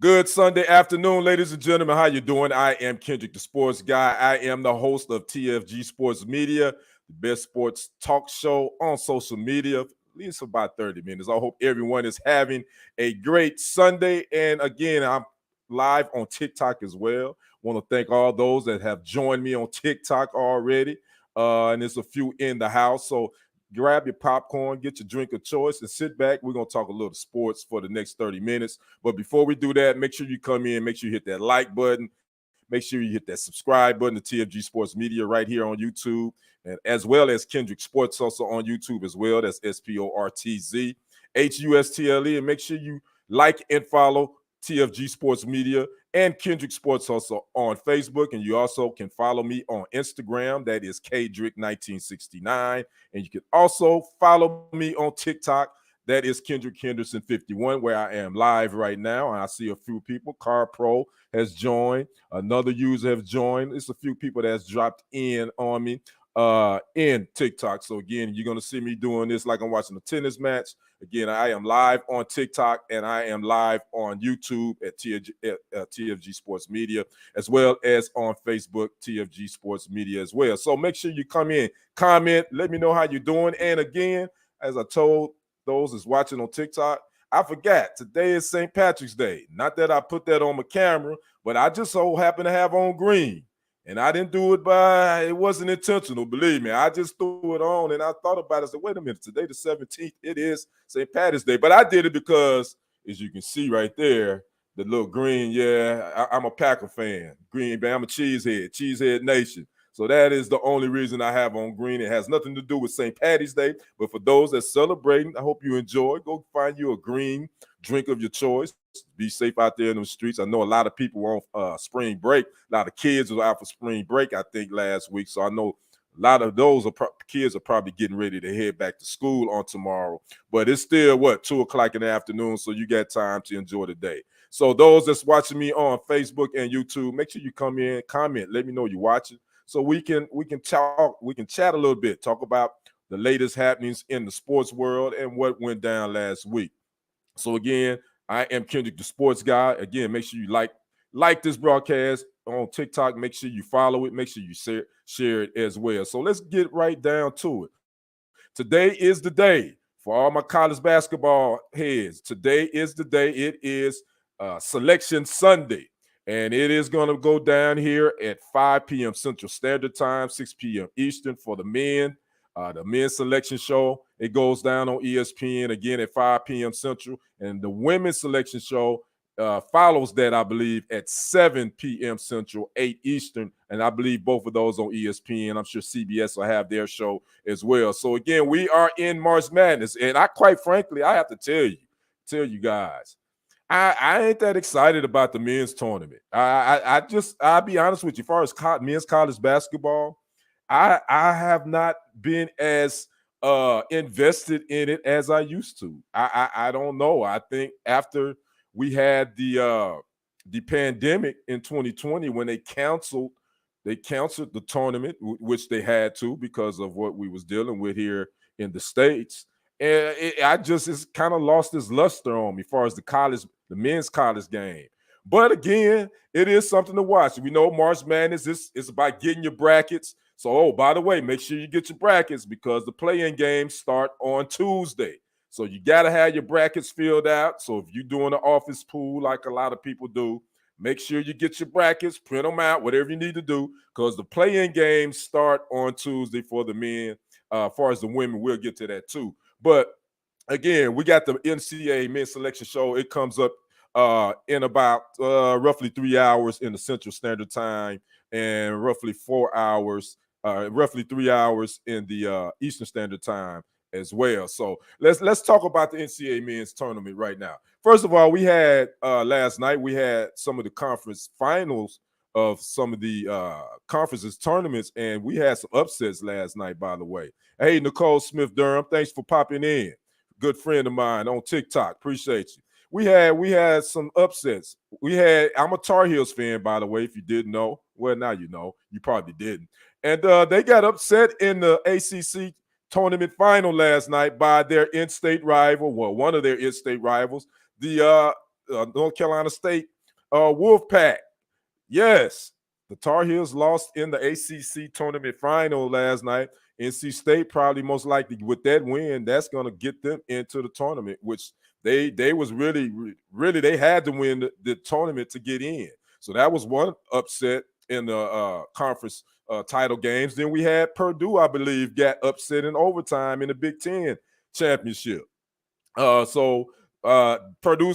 Good Sunday afternoon, ladies and gentlemen. How you doing? I am Kendrick, the sports guy. I am the host of TFG Sports Media, the best sports talk show on social media, at least for about 30 minutes. I hope everyone is having a great Sunday. And again, I'm live on TikTok as well. Want to thank all those that have joined me on TikTok already. And there's a few in the house. So grab your popcorn, get your drink of choice, and sit back. We're going to talk a little sports for the next 30 minutes. But before we do that, make sure you come in, make sure you hit that like button, make sure you hit that subscribe button to TFG Sports Media right here on YouTube, and as well as Kendrick Sports also on YouTube as well. That's SporTZ, HUSTLE, and make sure you like and follow TFG Sports Media and Kendrick Sports Hustle on Facebook. And you also can follow me on Instagram. That is Kendrick1969. And you can also follow me on TikTok. That is Kendrick Henderson 51, where I am live right now. And I see a few people. Car Pro has joined. Another user has joined. It's a few people that's dropped in on me in TikTok. So again, you're going to see me doing this like I'm watching a tennis match. Again, I am live on TikTok and I am live on YouTube at TFG Sports Media, as well as on Facebook, TFG Sports Media as well. So make sure you come in, comment, let me know how you're doing. And again, as I told those that's watching on TikTok, I forgot today is St. Patrick's Day. Not that I put that on my camera, but I just so happen to have on green. And I didn't do it it wasn't intentional, believe me. I just threw it on and I thought about it. I said, wait a minute, today the 17th, it is St. Patrick's Day. But I did it because, as you can see right there, the little green, I'm a Packer fan. Green Bay, I'm a Cheesehead Nation. So that is the only reason I have on green. It has nothing to do with St. Patty's Day. But for those that celebrating, I hope you enjoy. Go find you a green drink of your choice. Be safe out there in the streets. I know a lot of people were on spring break. A lot of kids were out for spring break, I think, last week. So I know a lot of those kids are probably getting ready to head back to school on tomorrow. But it's still, 2 o'clock in the afternoon, so you got time to enjoy the day. So those that's watching me on Facebook and YouTube, make sure you come in, comment, let me know you're watching, so we can talk, we can chat a little bit, talk about the latest happenings in the sports world and what went down last week. So again, I am Kendrick, the sports guy. Again, make sure you like this broadcast on TikTok. Make sure you follow it. Make sure you share it as well. So let's get right down to it. Today is the day for all my college basketball heads. Today is the day. It is Selection Sunday. And it is going to go down here at 5 p.m. Central Standard Time, 6 p.m. Eastern for the men. The men's selection show, it goes down on ESPN again at 5 p.m. Central. And the women's selection show follows that, I believe, at 7 p.m. Central, 8 Eastern. And I believe both of those on ESPN. I'm sure CBS will have their show as well. So, again, we are in March Madness. And quite frankly, I have to tell you guys, I ain't that excited about the men's tournament. I'll be honest with you, as far as men's college basketball, I have not been as invested in it as I used to. I don't know. I think after we had the pandemic in 2020 when they canceled the tournament, which they had to because of what we was dealing with here in the States. And it's kind of lost its luster on me as far as the men's college game. But again, it is something to watch. We know March Madness is about getting your brackets. So, by the way, make sure you get your brackets because the play-in games start on Tuesday. So you got to have your brackets filled out. So if you're doing an office pool like a lot of people do, make sure you get your brackets, print them out, whatever you need to do, because the play-in games start on Tuesday for the men. As far as the women, we'll get to that too. But again, we got the NCAA men's selection show. It comes up in about roughly 3 hours in the Central Standard Time and roughly 4 hours, roughly 3 hours in the Eastern Standard Time as well. So let's talk about the NCAA men's tournament right now. First of all, we had last night, we had some of the conference finals of some of the conferences tournaments, and we had some upsets last night, by the way. Hey, Nicole Smith-Durham, thanks for popping in. Good friend of mine on TikTok. Appreciate you. We had some upsets. I'm a Tar Heels fan, by the way, if you didn't know. Well, now you know. You probably didn't. And they got upset in the ACC tournament final last night by their in-state rival, one of their in-state rivals, the North Carolina State Wolfpack. Yes, the Tar Heels lost in the ACC tournament final last night. NC State probably most likely with that win, that's going to get them into the tournament, which they was really they had to win the tournament to get in. So that was one upset in the conference title games. Then we had Purdue, I believe, got upset in overtime in the Big Ten championship. Purdue's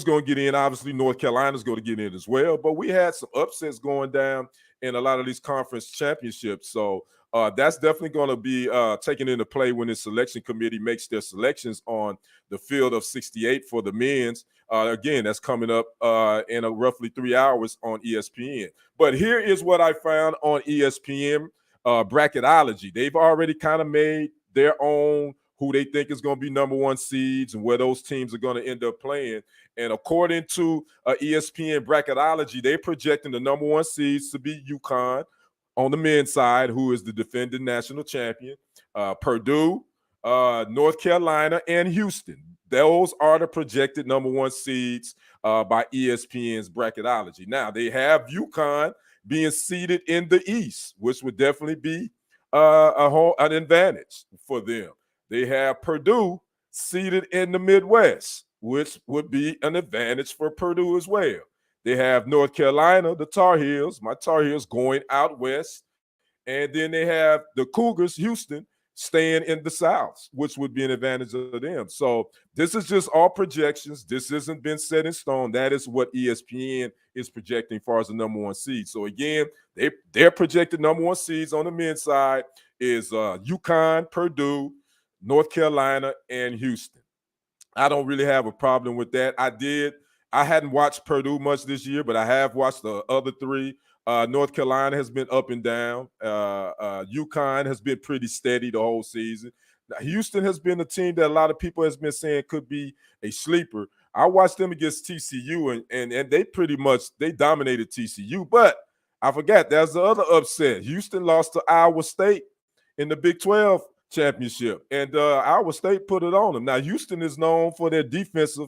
going to get in. Obviously, North Carolina's going to get in as well. But we had some upsets going down in a lot of these conference championships. So that's definitely going to be taken into play when the selection committee makes their selections on the field of 68 for the men's. Again, that's coming up in roughly 3 hours on ESPN. But here is what I found on ESPN bracketology. They've already kind of made their own who they think is going to be number one seeds and where those teams are going to end up playing. And according to ESPN bracketology, they're projecting the number one seeds to be UConn on the men's side, who is the defending national champion, Purdue, North Carolina, and Houston. Those are the projected number one seeds by ESPN's bracketology. Now, they have UConn being seeded in the East, which would definitely be an advantage for them. They have Purdue seated in the Midwest, which would be an advantage for Purdue as well. They have North Carolina, the Tar Heels, my Tar Heels going out west. And then they have the Cougars, Houston, staying in the South, which would be an advantage of them. So this is just all projections. This hasn't been set in stone. That is what ESPN is projecting as far as the number one seed. So again, their projected number one seeds on the men's side is UConn, Purdue, North Carolina, and Houston. I don't really have a problem with that. I hadn't watched Purdue much this year, but I have watched the other three. North Carolina has been up and down. UConn has been pretty steady the whole season. Now, Houston has been a team that a lot of people has been saying could be a sleeper. I watched them against TCU, and they dominated TCU. But I forgot, there's the other upset. Houston lost to Iowa State in the Big 12 championship, and Iowa State put it on them. Now, Houston is known for their defense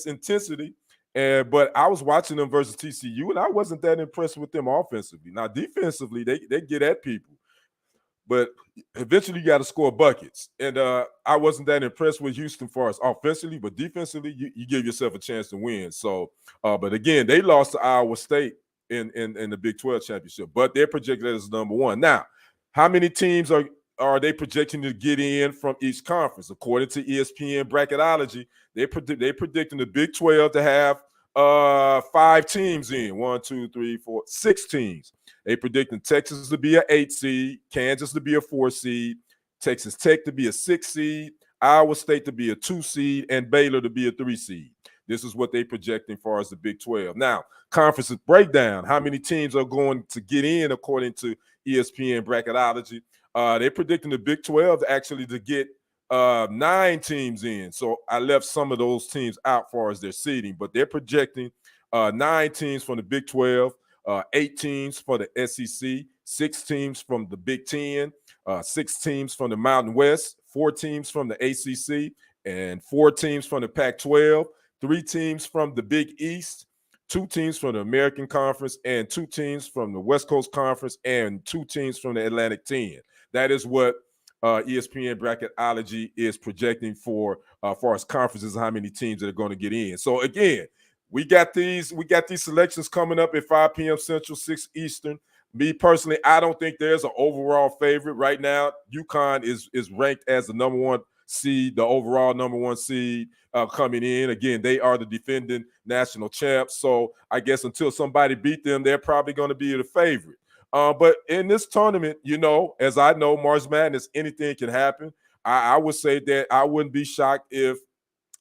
intensity, but I was watching them versus TCU, and I wasn't that impressed with them offensively. Now, defensively, they get at people, but eventually you got to score buckets. And I wasn't that impressed with Houston for us offensively, but defensively, you give yourself a chance to win. So, but again, they lost to Iowa State in the Big 12 championship, but they're projected as number one. Now, how many teams are they projecting to get in from each conference? According to ESPN bracketology, they're predicting the Big 12 to have 5 teams in. 1, 2, 3, 4, 6 teams. They predicting Texas to be an 8 seed, Kansas to be a 4 seed, Texas Tech to be a 6 seed, Iowa State to be a 2 seed, and Baylor to be a 3 seed. This is what they projecting for as the Big 12. Now, conferences breakdown. How many teams are going to get in according to ESPN bracketology? They're predicting the Big 12 actually to get 9 teams in. So I left some of those teams out far as their seeding, but they're projecting 9 teams from the Big 12, 8 teams for the SEC, 6 teams from the Big 10, 6 teams from the Mountain West, 4 teams from the ACC, and 4 teams from the Pac-12, 3 teams from the Big East, 2 teams from the American Conference, and 2 teams from the West Coast Conference, and 2 teams from the Atlantic 10. That is what ESPN bracketology is projecting for far as conferences and how many teams that are going to get in. So again, we got these selections coming up at 5 p.m. Central, 6 Eastern. Me personally, I don't think there's an overall favorite right now. UConn is ranked as the number one seed, the overall number one seed coming in. Again, they are the defending national champs. So I guess until somebody beat them, they're probably going to be the favorite. But in this tournament, as I know, March Madness, anything can happen. I would say that I wouldn't be shocked if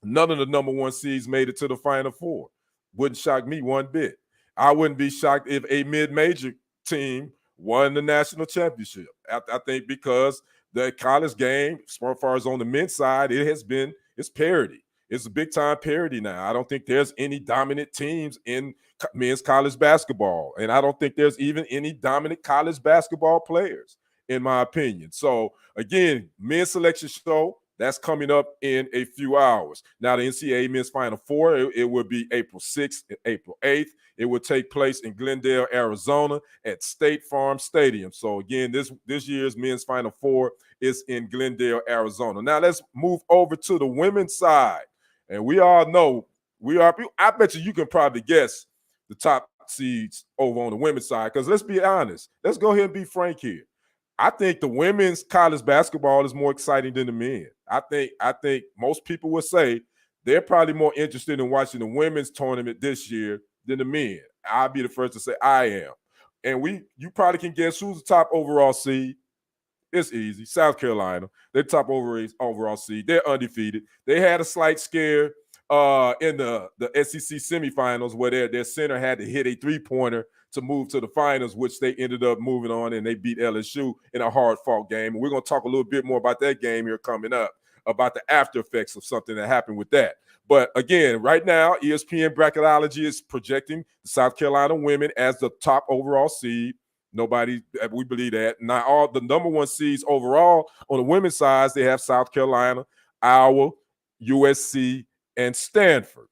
none of the number one seeds made it to the Final Four. Wouldn't shock me one bit. I wouldn't be shocked if a mid-major team won the national championship. I think because the college game, as far as on the men's side, it's parity. It's a big-time parity now. I don't think there's any dominant teams in men's college basketball, and I don't think there's even any dominant college basketball players, in my opinion. So, again, men's selection show, That's coming up in a few hours. Now, the NCAA Men's Final Four, it will be April 6th and April 8th. It will take place in Glendale, Arizona at State Farm Stadium. So, again, this year's Men's Final Four is in Glendale, Arizona. Now, let's move over to the women's side. And we all know, I bet you can probably guess the top seeds over on the women's side. Because let's be honest. Let's go ahead and be frank here. I think the women's college basketball is more exciting than the men. I think most people would say they're probably more interested in watching the women's tournament this year than the men. I'll be the first to say I am. And you probably can guess who's the top overall seed. It's easy. South Carolina. They're top overall seed. They're undefeated. They had a slight scare in the SEC semifinals where their center had to hit a three-pointer to move to the finals, which they ended up moving on, and they beat LSU in a hard-fought game. And we're going to talk a little bit more about that game here coming up, about the after effects of something that happened with that. But again, right now, ESPN Bracketology is projecting the South Carolina women as the top overall seed. We believe that. Now, all the number one seeds overall on the women's side, they have South Carolina, Iowa, USC, and Stanford.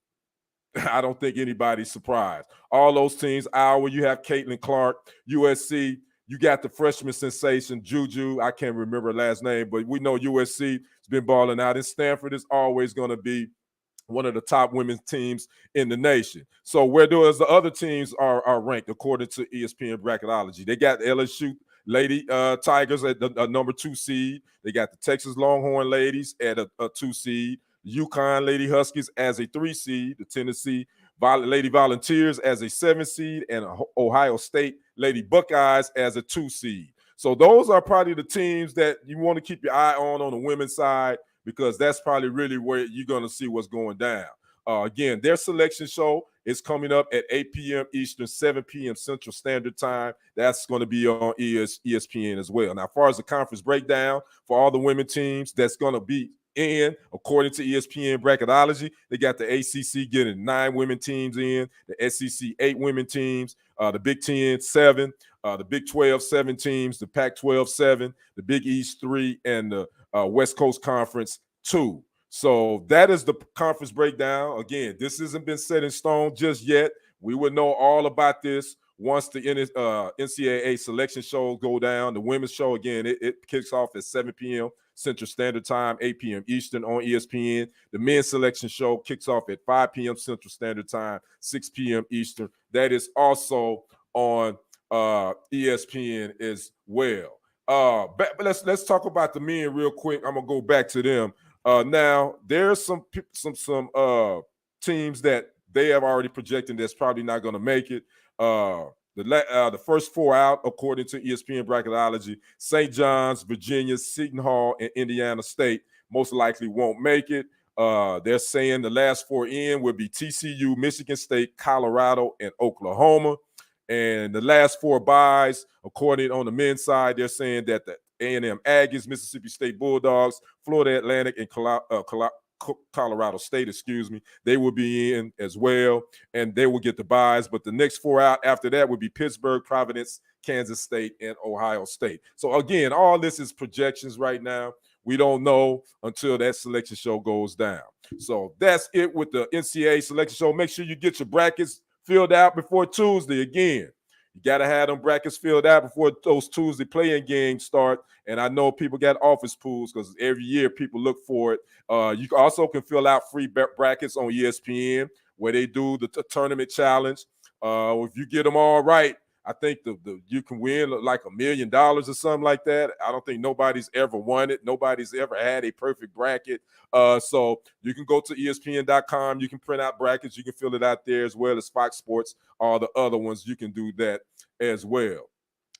I don't think anybody's surprised. All those teams, Iowa, you have Caitlin Clark. USC, you got the freshman sensation, Juju. I can't remember her last name, but we know USC has been balling out. And Stanford is always going to be one of the top women's teams in the nation. So where does the other teams are ranked according to ESPN Bracketology? They got the LSU Lady Tigers at the number 2 seed. They got the Texas Longhorn Ladies at a 2 seed. UConn Lady Huskies as a 3 seed, the Tennessee Lady Volunteers as a 7 seed, and Ohio State Lady Buckeyes as a 2 seed. So those are probably the teams that you want to keep your eye on the women's side, because that's probably really where you're going to see what's going down. Again, their selection show is coming up at 8 p.m. Eastern, 7 p.m. Central Standard Time. That's going to be on ESPN as well. Now, as far as the conference breakdown for all the women teams, that's going to be according to ESPN Bracketology, they got the ACC getting 9 women teams in, the SEC 8 women teams, the Big Ten 7, the Big 12 7 teams, the Pac-12 7, the Big East 3, and the West Coast Conference 2. So that is the conference breakdown. Again, this hasn't been set in stone just yet. We will know all about this once the NCAA selection shows go down. The women's show, again, it kicks off at 7 p.m. Central Standard Time, 8 p.m. Eastern on ESPN. The men's selection show kicks off at 5 p.m. Central Standard Time, 6 p.m. Eastern. That is also on ESPN as well. But let's talk about the men real quick. I'm gonna go back to them. Now there's some teams that they have already projected that's probably not going to make it. The first 4 out, according to ESPN Bracketology, St. John's, Virginia, Seton Hall, and Indiana State most likely won't make it. They're saying the last 4 in will be TCU, Michigan State, Colorado, and Oklahoma. And the last 4 byes, according on the men's side, they're saying that the A&M Aggies, Mississippi State Bulldogs, Florida Atlantic, and Colorado State, they will be in as well, and they will get the byes. But the next 4 out after that would be Pittsburgh, Providence, Kansas State, and Ohio State. So again, all this is projections right now. We don't know until that selection show goes down. So that's it with the NCAA selection show. Make sure you get your brackets filled out before Tuesday. Again, you got to have them brackets filled out before those Tuesday playing games start. And I know people got office pools because every year people look for it. You also can fill out free brackets on ESPN where they do the tournament challenge. If you get them all right, I think you can win like $1 million or something like that. I don't think nobody's ever won it. Nobody's ever had a perfect bracket. So you can go to ESPN.com. You can print out brackets. You can fill it out there as well as Fox Sports. All the other ones, you can do that as well.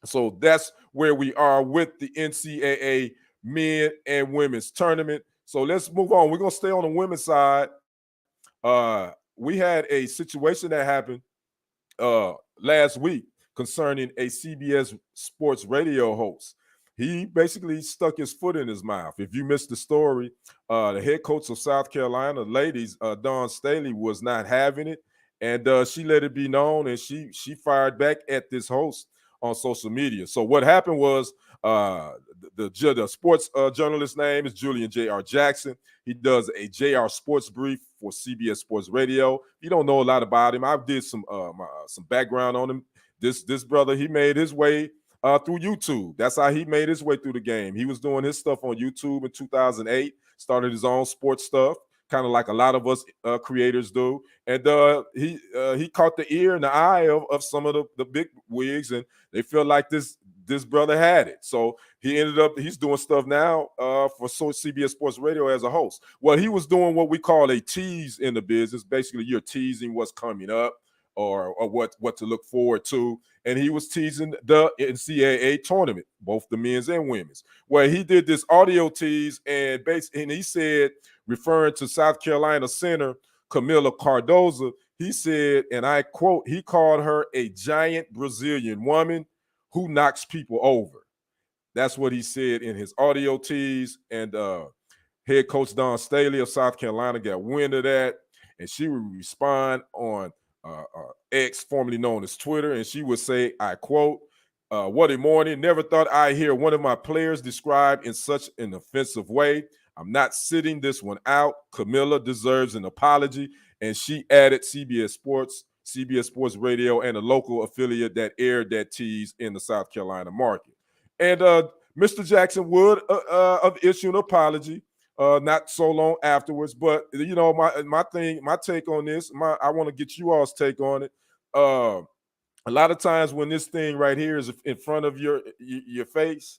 So that's where we are with the NCAA men and women's tournament. So let's move on. We're going to stay on the women's side. We had a situation that happened last week concerning a CBS Sports radio host. He basically stuck his foot in his mouth. If you missed the story, the head coach of South Carolina ladies, Dawn Staley, was not having it, and she let it be known, and she fired back at this host on social media. So what happened was the sports journalist name is Julian J.R. Jackson. He does a JR Sports Brief for CBS Sports Radio. If you don't know a lot about him, I did some background on him. This brother, he made his way through YouTube. That's how he made his way through the game. He was doing his stuff on YouTube in 2008, started his own sports stuff, kind of like a lot of us creators do. And he caught the ear and the eye of some of the big wigs, and they feel like this brother had it. So he's doing stuff now for CBS Sports Radio as a host. Well, he was doing what we call a tease in the business. Basically, you're teasing what's coming up or what to look forward to. And he was teasing the NCAA tournament, both the men's and women's, where he did this audio tease and he said, referring to South Carolina center Camila Cardozo, he said, and I quote, he called her a giant Brazilian woman who knocks people over. That's what he said in his audio tease. And head coach Dawn Staley of South Carolina got wind of that, and she would respond on X, formerly known as Twitter, and she would say, I quote, what a morning. Never thought I'd hear one of my players described in such an offensive way. I'm not sitting this one out. Camila deserves an apology. And she added CBS Sports Radio, and a local affiliate that aired that tease in the South Carolina market. And Mr. Jackson would issue an apology not so long afterwards. But, you know, my take on this, I want to get you all's take on it. A lot of times when this thing right here is in front of your face,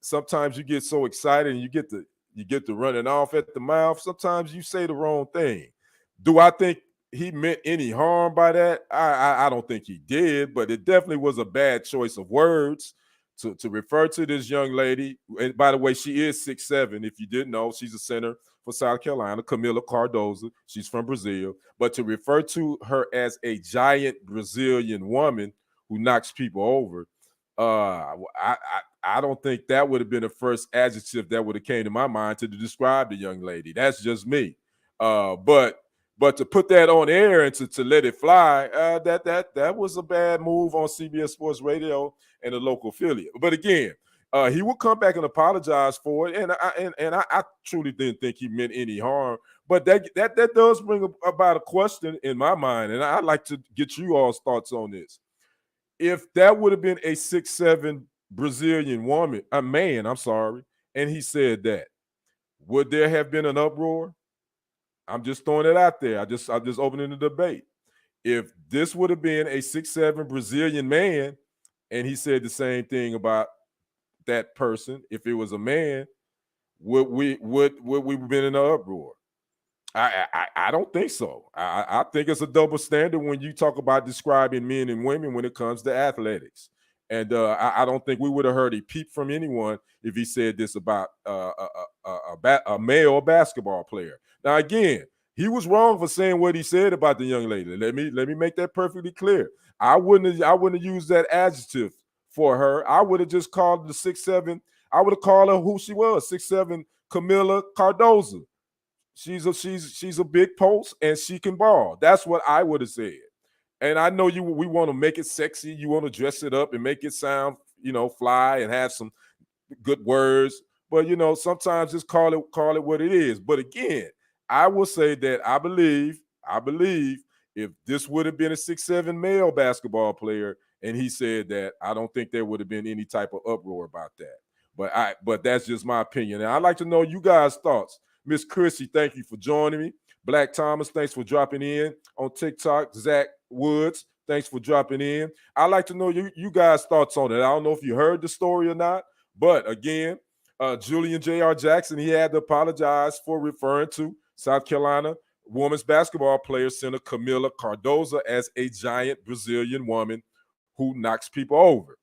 sometimes you get so excited and you get to running off at the mouth. Sometimes you say the wrong thing. Do I think he meant any harm by that? I don't think he did, but it definitely was a bad choice of words to refer to this young lady. And by the way, she is 6'7". If you didn't know, she's a center for South Carolina, Camila Cardozo. She's from Brazil. But to refer to her as a giant Brazilian woman who knocks people over, I don't think that would have been the first adjective that would have came to my mind to describe the young lady. That's just me. But to put that on air and to let it fly, that was a bad move on CBS Sports Radio and a local affiliate. But again, he will come back and apologize for it, and I truly didn't think he meant any harm. But that does bring about a question in my mind, and I'd like to get you all's thoughts on this. If that would have been a 6'7" Brazilian man, and he said that, would there have been an uproar? I'm just throwing it out there. I'm just opening the debate. If this would have been a 6'7" Brazilian man, and he said the same thing about that person, if it was a man, would we have been in an uproar? I don't think so. I think it's a double standard when you talk about describing men and women when it comes to athletics. And I don't think we would have heard a peep from anyone if he said this about a male basketball player. Now, again, he was wrong for saying what he said about the young lady. Let me make that perfectly clear. I wouldn't have used that adjective for her. I would have just called the 6'7". I would have called her who she was, 6'7" Camila Cardozo. She's a big post and she can ball. That's what I would have said. And I know we want to make it sexy. You want to dress it up and make it sound, fly and have some good words. But sometimes just call it what it is. But again, I will say that I believe if this would have been a 6'7" male basketball player and he said that, I don't think there would have been any type of uproar about that. But that's just my opinion. And I'd like to know you guys' thoughts. Miss Chrissy, thank you for joining me. Black Thomas, thanks for dropping in on TikTok. Zach Woods, thanks for dropping in. I'd like to know you guys' thoughts on it. I don't know if you heard the story or not, but again, Julian J.R. Jackson, he had to apologize for referring to South Carolina women's basketball player center Camila Cardozo as a giant Brazilian woman who knocks people over.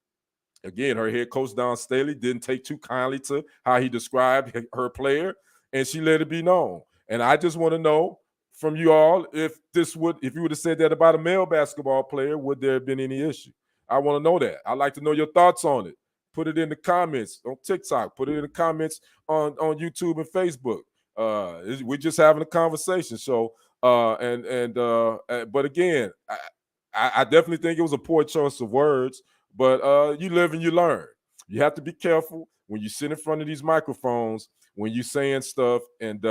Again, her head coach, Dawn Staley, didn't take too kindly to how he described her player, and she let it be known. And I just want to know from you all if you would have said that about a male basketball player, would there have been any issue? I want to know that. I'd like to know your thoughts on it. Put it in the comments on TikTok. Put it in the comments on YouTube and Facebook. We're just having a conversation. So, but again, I definitely think it was a poor choice of words But you live and you learn. You have to be careful when you sit in front of these microphones, when you're saying stuff, and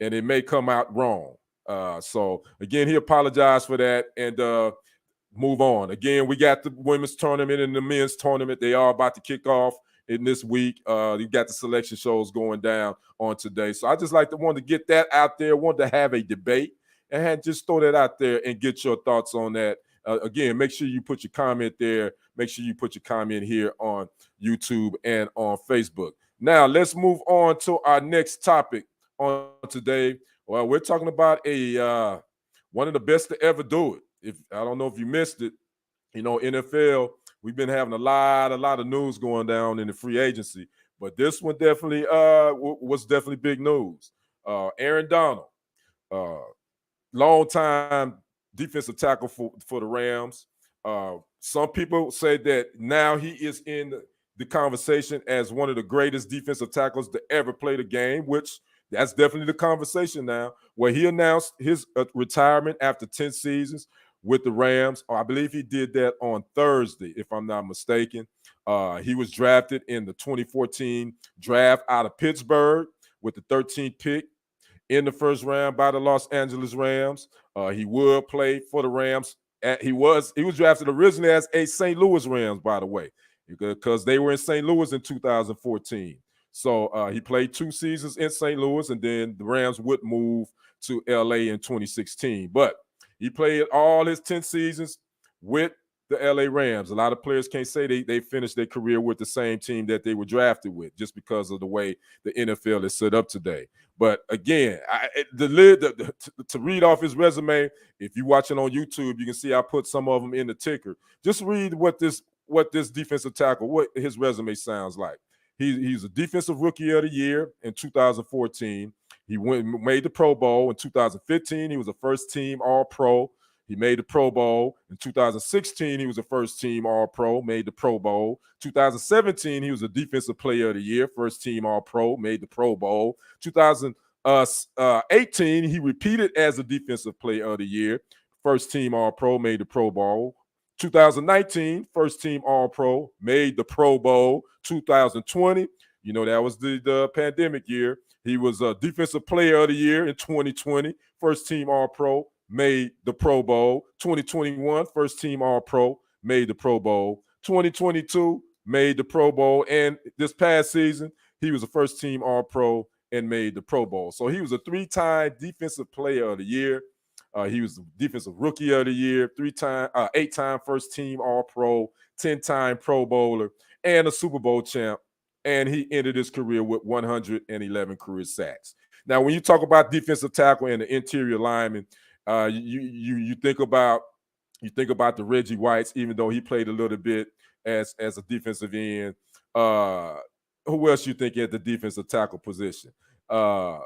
it may come out wrong. So again, he apologized for that, and move on. Again, we got the women's tournament and the men's tournament. They are about to kick off in this week. You got the selection shows going down on today. So I just want to get that out there, want to have a debate, and just throw that out there and get your thoughts on that. Again, make sure you put your comment there. Make sure you put your comment here on YouTube and on Facebook. Now, let's move on to our next topic on today. Well, we're talking about one of the best to ever do it. If I don't know if you missed it, NFL, we've been having a lot of news going down in the free agency, but this one definitely was definitely big news. Aaron Donald, long time defensive tackle for the Rams. Some people say that now he is in the conversation as one of the greatest defensive tackles to ever play the game, which that's definitely the conversation now, where he announced his retirement after 10 seasons with the Rams. I believe he did that on Thursday, if I'm not mistaken. He was drafted in the 2014 draft out of Pittsburgh with the 13th pick in the first round by the Los Angeles Rams. He would play for the Rams. He was drafted originally as a St. Louis Rams, by the way, because they were in St. Louis in 2014. So he played 2 seasons in St. Louis, and then the Rams would move to LA in 2016. But he played all his 10 seasons with the LA Rams. A lot of players can't say they finished their career with the same team that they were drafted with, just because of the way the NFL is set up today. But again, to read off his resume, if you're watching on YouTube, you can see I put some of them in the ticker. Just read what this defensive tackle, what his resume sounds like. He's a defensive rookie of the year in 2014. He made the Pro Bowl in 2015. He was a first team All-Pro. He made the Pro Bowl. In 2016, he was a first team All-Pro, made the Pro Bowl. 2017, he was a Defensive Player of the Year, first team All-Pro, made the Pro Bowl. 2018, he repeated as a Defensive Player of the Year, first team All-Pro, made the Pro Bowl. 2019, first team All-Pro, made the Pro Bowl. 2020, that was the pandemic year. He was a Defensive Player of the Year in 2020, first team All-Pro, made the Pro Bowl. 2021, first team All-Pro, made the Pro Bowl. 2022, made the Pro Bowl. And this past season, he was a first team All-Pro and made the Pro Bowl. So he was a 3-time Defensive Player of the Year. He was the Defensive Rookie of the Year, 8-time first team All-Pro, 10-time Pro Bowler, and a Super Bowl champ. And he ended his career with 111 career sacks. Now, when you talk about defensive tackle and the interior lineman, you think about the Reggie Whites, even though he played a little bit as a defensive end. Who else you think at the defensive tackle position? Who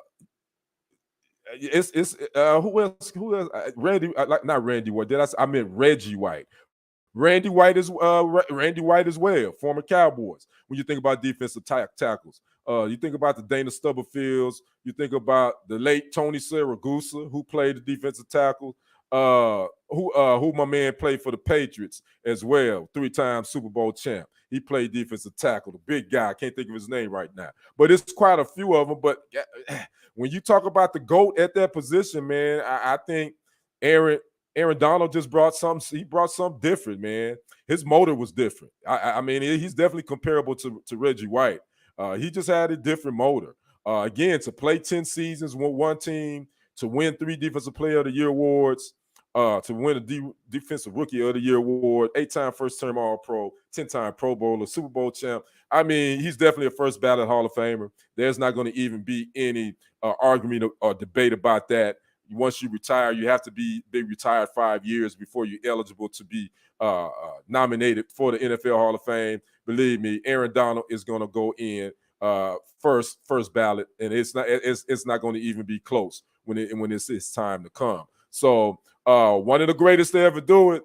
else? Randy, not Randy White. I meant Reggie White. Randy White as well, former Cowboys. When you think about defensive tackles, you think about the Dana Stubblefields. You think about the late Tony Siragusa, who played the defensive tackle. Who my man played for the Patriots as well, 3-time Super Bowl champ. He played defensive tackle, the big guy. I can't think of his name right now, but it's quite a few of them. But when you talk about the GOAT at that position, man, I think Aaron Donald just brought something. He brought something different, man. His motor was different. I mean, he's definitely comparable to Reggie White. He just had a different motor. Again, to play 10 seasons with one team, to win 3 Defensive Player of the Year awards, to win a Defensive Rookie of the Year award, 8-time first-term All-Pro, 10-time Pro Bowler, Super Bowl champ. I mean, he's definitely a first ballot Hall of Famer. There's not going to even be any argument or debate about that. Once you retire, you have to be retired 5 years before you're eligible to be nominated for the NFL Hall of Fame. Believe me, Aaron Donald is going to go in first ballot, and it's not going to even be close when it's time to come. So one of the greatest to ever do it.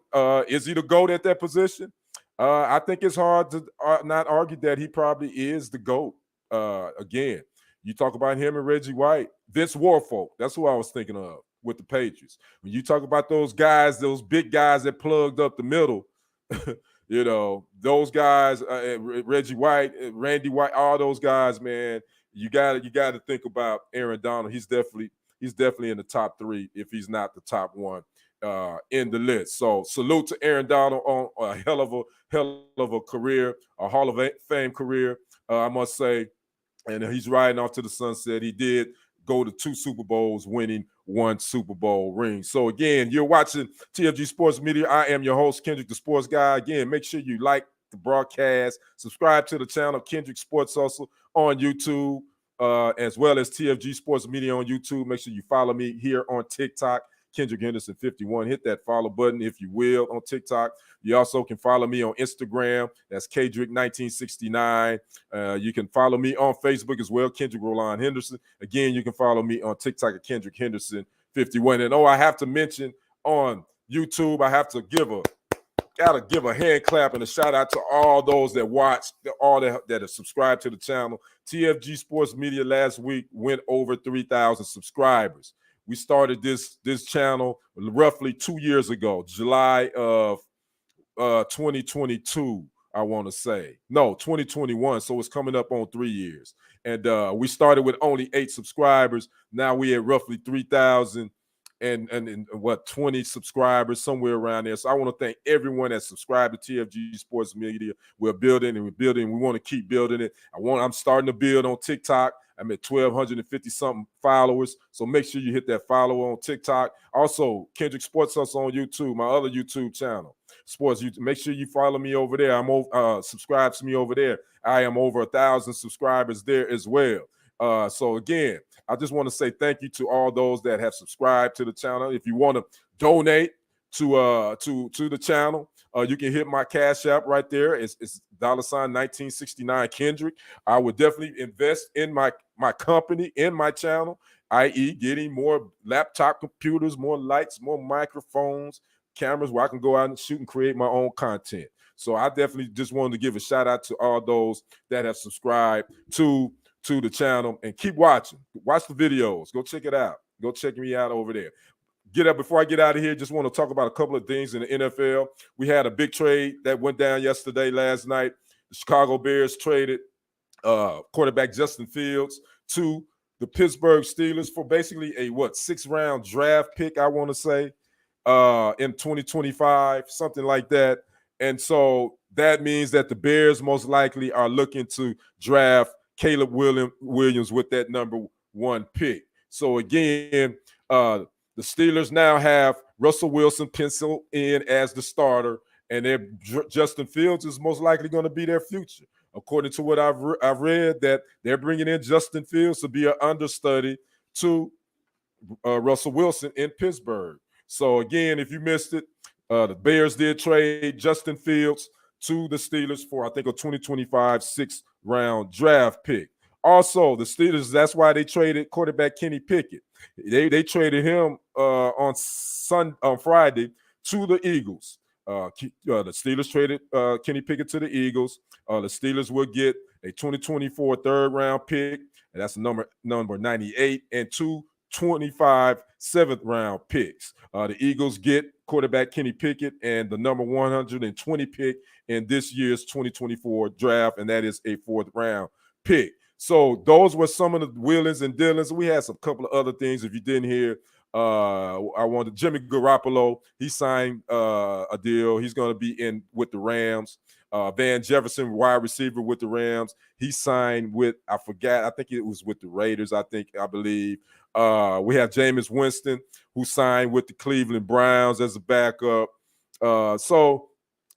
Is he the GOAT at that position? I think it's hard to not argue that he probably is the GOAT. Again, you talk about him and Reggie White, Vince Warfolk. That's who I was thinking of with the Patriots. When you talk about those guys, those big guys that plugged up the middle, Those guys, Reggie White, Randy White, all those guys, man. You got to think about Aaron Donald. He's definitely in the top three if he's not the top one in the list. So salute to Aaron Donald on a hell of a career, a Hall of Fame career, I must say. And he's riding off to the sunset. He did go to 2 Super Bowls, winning 1 Super Bowl ring. So again, you're watching TFG Sports Media. I am your host, Kendrick, the Sports Guy. Again, make sure you like the broadcast, subscribe to the channel, Kendrick Sports Hustle on YouTube, as well as TFG Sports Media on YouTube. Make sure you follow me here on TikTok, Kendrick Henderson 51. Hit that follow button if you will on TikTok. You also can follow me on Instagram. That's Kendrick 1969. You can follow me on Facebook as well, Kendrick Roland Henderson. Again, you can follow me on TikTok at Kendrick Henderson 51. And I have to mention on YouTube, I have to gotta give a hand clap and a shout out to all those that watch, all that have subscribed to the channel. TFG Sports Media last week went over 3,000 subscribers. We started this channel roughly 2 years ago, July of 2022, I want to say. No, 2021. So it's coming up on 3 years. And we started with only 8 subscribers. Now we at roughly 3,000 and 20 subscribers, somewhere around there. So I want to thank everyone that subscribed to TFG Sports Media. We're building. We want to keep building it. I'm starting to build on TikTok. I'm at 1,250 something followers. So make sure you hit that follow on TikTok. Also, Kendrick Sports Hustle on YouTube, my other YouTube channel. Sports YouTube. Make sure you follow me over there. Subscribe to me over there. I am over 1,000 subscribers there as well. So again, I just want to say thank you to all those that have subscribed to the channel. If you want to donate to the channel, you can hit my Cash App right there. It's $1969 Kendrick. I would definitely invest in my company, in my channel, i.e. getting more laptop computers, more lights, more microphones, cameras where I can go out and shoot and create my own content. So I definitely just wanted to give a shout out to all those that have subscribed to the channel and keep watching. Watch the videos. Go check it out. Go check me out over there. Before I get out of here, just want to talk about a couple of things in the NFL. We had a big trade that went down last night. The Chicago Bears traded quarterback Justin Fields to the Pittsburgh Steelers for basically a 6th-round draft pick, I want to say, in 2025, something like that. And so that means that the Bears most likely are looking to draft Caleb Williams with that number 1 pick. So again, the Steelers now have Russell Wilson penciled in as the starter, and Justin Fields is most likely going to be their future. According to what I've read, that they're bringing in Justin Fields to be an understudy to Russell Wilson in Pittsburgh. So again, if you missed it, the Bears did trade Justin Fields to the Steelers for, I think, a 2025 6th-round draft pick. Also, the Steelers, that's why they traded quarterback Kenny Pickett. They traded him on Friday to the Eagles. The Steelers traded Kenny Pickett to the Eagles. The Steelers will get a 2024 3rd-round pick, and that's number 98, and 225 7th-round picks. The Eagles get quarterback Kenny Pickett and the number 120 pick in this year's 2024 draft, and that is a 4th-round pick. So those were some of the wheelings and dealings. We had some couple of other things. If you didn't hear, I wanted Jimmy Garoppolo. He signed a deal. He's going to be in with the Rams. Van Jefferson, wide receiver with the Rams. He signed with, I think it was with the Raiders, I believe. We have Jameis Winston, who signed with the Cleveland Browns as a backup. So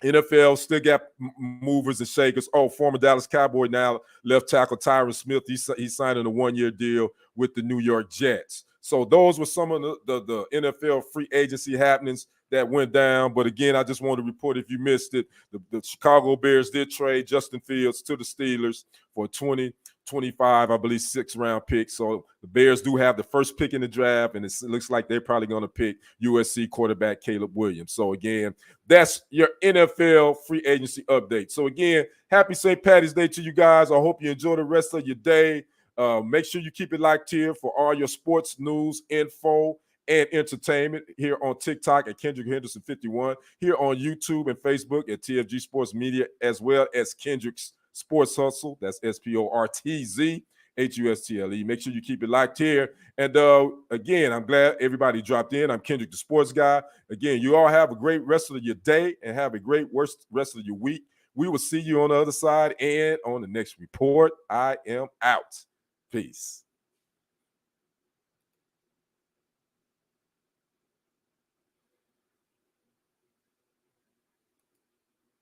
NFL still got movers and shakers. Former Dallas Cowboy, now left tackle Tyron Smith. He signed a 1-year deal with the New York Jets. So those were some of the NFL free agency happenings that went down. But again, I just wanted to report, if you missed it, the Chicago Bears did trade Justin Fields to the Steelers for a 2025, I believe, 6th-round pick. So the Bears do have the first pick in the draft, and it looks like they're probably going to pick USC quarterback Caleb Williams. So again, that's your NFL free agency update. So again, happy St. Patty's Day to you guys. I hope you enjoy the rest of your day. Make sure you keep it locked here for all your sports news, info, and entertainment here on TikTok at Kendrick Henderson 51, here on YouTube and Facebook at TFG Sports Media, as well as Kendrick's Sports Hustle. That's SporTZ HUSTLE. Make sure you keep it locked here. And again, I'm glad everybody dropped in. I'm Kendrick, the sports guy. Again, you all have a great rest of your day and have a great rest of your week. We will see you on the other side and on the next report. I am out. Peace.